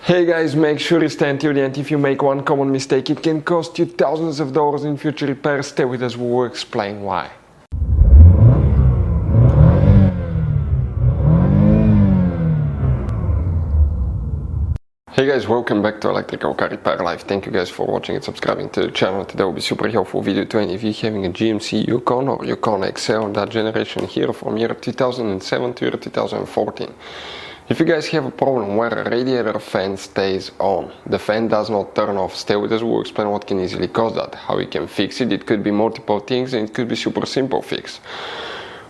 Hey guys, make sure you stay until the end. If you make one common mistake, it can cost you thousands of dollars in future repairs. Stay with us, we will explain why. Hey guys, welcome back to Electrical Car Repair Live. Thank you guys for watching and subscribing to the channel. Today will be super helpful video to any of you having a GMC YUKON or YUKON XL, that generation here from year 2007 to year 2014. If you guys have a problem where a radiator fan stays on, the fan does not turn off, stay with us, we'll explain what can easily cause that, how you can fix it. It could be multiple things and it could be super simple fix.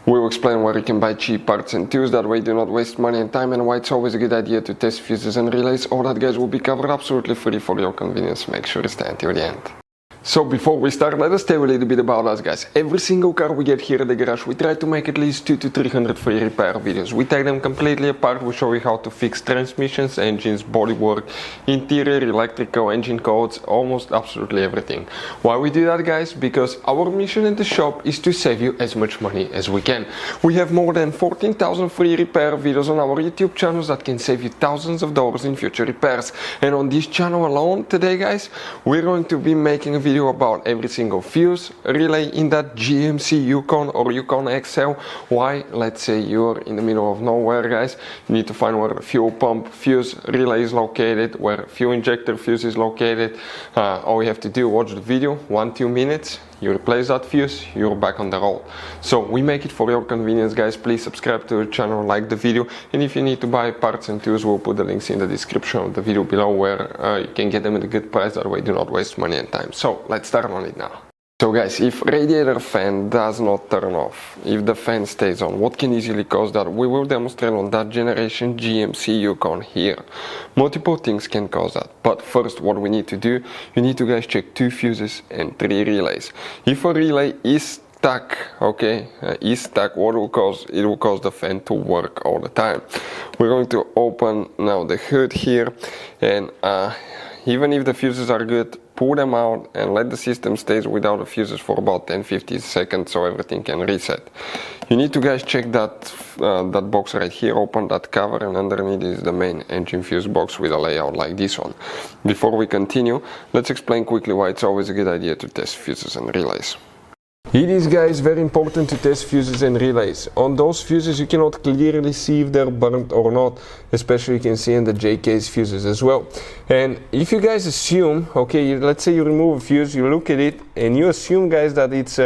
We will explain where you can buy cheap parts and tools, that way do not waste money and time, and why it's always a good idea to test fuses and relays. All that guys will be covered absolutely free for your convenience. Make sure to stay until the end. So before we start, let us tell you a little bit about us guys. Every single car we get here at the garage, we try to make at least 200 to 300 free repair videos. We take them completely apart, we show you how to fix transmissions, engines, bodywork, interior, electrical, engine codes, almost absolutely everything. Why we do that guys? Because our mission in the shop is to save you as much money as we can. We have more than 14,000 free repair videos on our YouTube channels that can save you thousands of dollars in future repairs. And on this channel alone today guys, we're going to be making a video about every single fuse relay in that GMC YUKON or YUKON XL. Why? Let's say you're in the middle of nowhere guys, you need to find where the fuel pump fuse relay is located, where fuel injector fuse is located. All you have to do, watch the video, 1-2 minutes, you replace that fuse, you're back on the roll. So we make it for your convenience guys. Please subscribe to the channel, like the video, and if you need to buy parts and tools, we'll put the links in the description of the video below where you can get them at a good price, that way do not waste money and time. So let's start on it now. So guys, if radiator fan does not turn off, if the fan stays on, what can easily cause that? We will demonstrate on that generation GMC YUKON here. Multiple things can cause that, but first what we need to do, you need to guys check 2 fuses and 3 relays. If a relay is stuck, okay, is stuck, what will cause? It will cause the fan to work all the time. We're going to open now the hood here, and even if the fuses are good, pull them out and let the system stay without the fuses for about 10-15 seconds so everything can reset. You need to guys check that that box right here, open that cover, and underneath is the main engine fuse box with a layout like this one. Before we continue, let's explain quickly why it's always a good idea to test fuses and relays. It is guys very important to test fuses and relays. On those fuses you cannot clearly see if they're burnt or not, especially you can see in the JK's fuses as well. And if you guys assume, okay, let's say you remove a fuse, you look at it and you assume guys that it's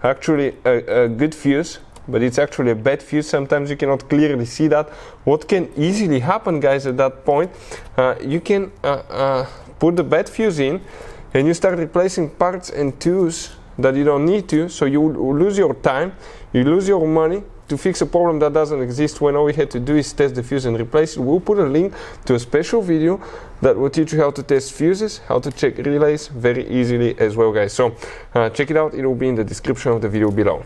actually a good fuse, but it's actually a bad fuse, sometimes you cannot clearly see that. What can easily happen guys at that point, you can put the bad fuse in and you start replacing parts and tools that you don't need to, so you lose your time, you lose your money to fix a problem that doesn't exist, when all we had to do is test the fuse and replace it. We'll put a link to a special video that will teach you how to test fuses, how to check relays very easily as well guys. So check it out, it will be in the description of the video below.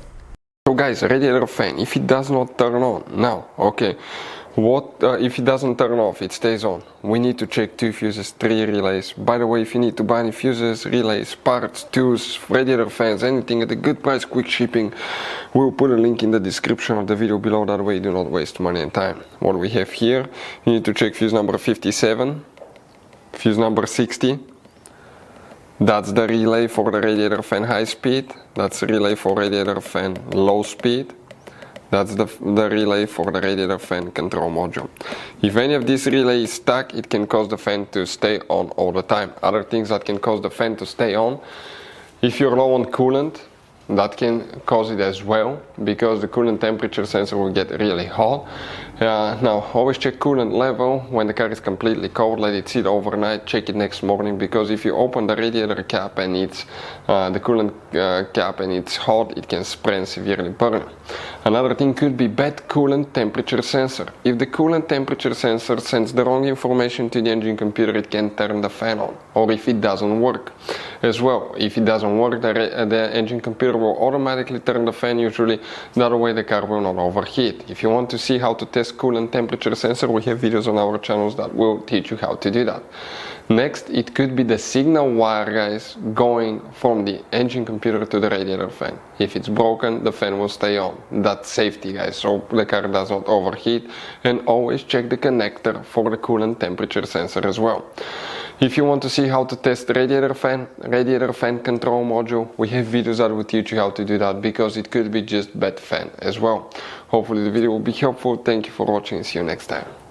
So guys, radiator fan, if it does not turn on now, okay, what if it doesn't turn off, it stays on, we need to check 2 fuses, 3 relays. By the way, if you need to buy any fuses, relays, parts, tools, radiator fans, anything at a good price, quick shipping, we'll put a link in the description of the video below, that way you do not waste money and time. What we have here, you need to check fuse number 57, fuse number 60, that's the relay for the radiator fan high speed, that's the relay for radiator fan low speed. That's the relay for the radiator fan control module. If any of these relays is stuck, it can cause the fan to stay on all the time. Other things that can cause the fan to stay on, if you're low on coolant, that can cause it as well, because the coolant temperature sensor will get really hot. Now always check coolant level when the car is completely cold, let it sit overnight, check it next morning, because if you open the radiator cap and it's the coolant cap and it's hot, it can spray and severely burn. Another thing could be bad coolant temperature sensor. If the coolant temperature sensor sends the wrong information to the engine computer, it can turn the fan on, or if it doesn't work as well. If it doesn't work, the engine computer will automatically turn the fan usually, that way the car will not overheat. If you want to see how to test test coolant temperature sensor, we have videos on our channels that will teach you how to do that. Next, it could be the signal wire, guys, going from the engine computer to the radiator fan. If it's broken, the fan will stay on. That's safety, guys, so the car does not overheat. And always check the connector for the coolant temperature sensor as well. If you want to see how to test the radiator fan control module, we have videos that will teach you how to do that, because it could be just bad fan as well. Hopefully the video will be helpful. Thank you for watching and see you next time.